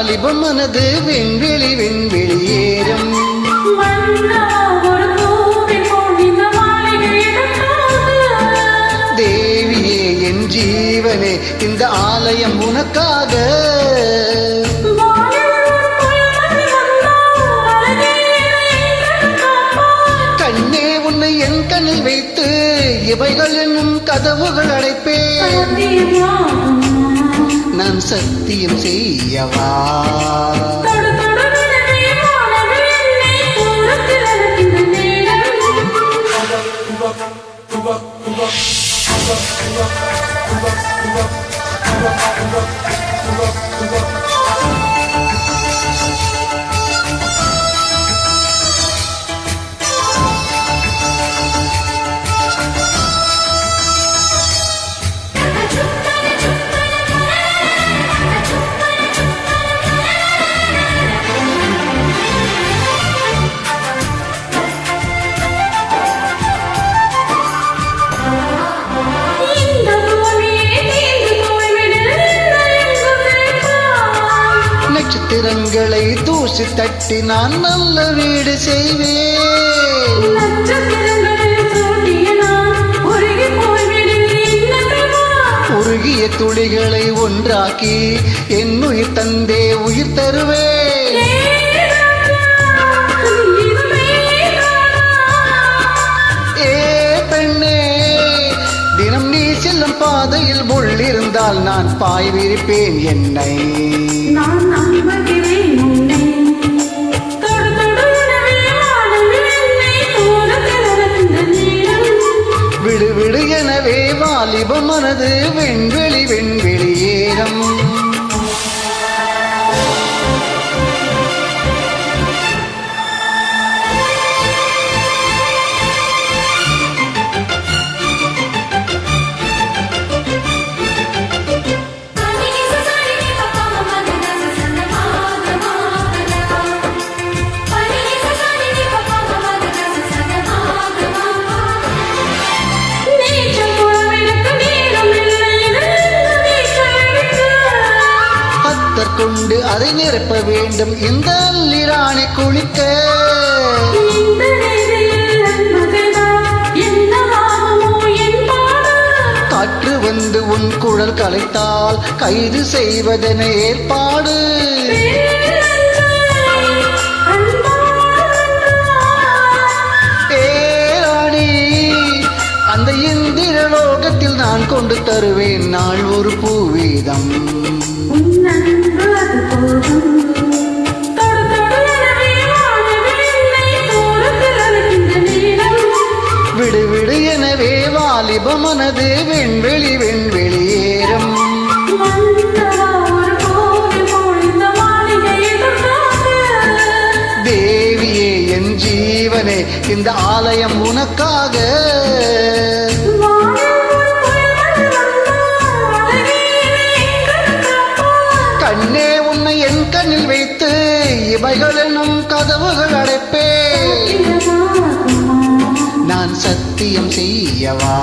வாலிபம் மனது விண்வெளி விண்வெளியேறும். தேவியே என் ஜீவனே இந்த ஆலயம் உனக்காக. கண்ணே உன்னை என் கண்ணில் வைத்து இவைகள் என்னும் கதவுகள் அடைப்பேன். நான் சத்தியம் செய்யவா? நட்சத்திரங்களை தூசி தட்டி நான் நல்ல வீடு செய்வேன். உருகிய துளிகளை ஒன்றாக்கி என் உயிர் தந்தே உயிர் தருவேன். ஏ பெண்ணே, தினம் நீ செல்லும் பாதையில் முள் இருந்தால் நான் பாய் விரிப்பேன். என்னை விடு விடு எனவே வாலிப மனது விண்வெளி விண்வெளியேறும். கொண்டு அதை நிரப்ப வேண்டும் இந்த அல்லிரானை குளிக்க. காற்று வந்து உன் குழல் கலைத்தால் கைது செய்வதென ஏற்பாடு. ஏராணி அந்த இந்திரலோகத்தில் நான் கொண்டு தருவேன் நாள் ஒரு பூவீதம். விடு விடு எனவே வாலிப மனது விண்வெளி விண்வெளியேறும். தேவியே என் ஜீவனே இந்த ஆலயம் உனக்காக. கண்ணே உன்னை என் கண்ணில் வைத்து இவைகள் என்னும் கதவுகள் அடைப்பேன். நான் சத்தியம் செய்யவா?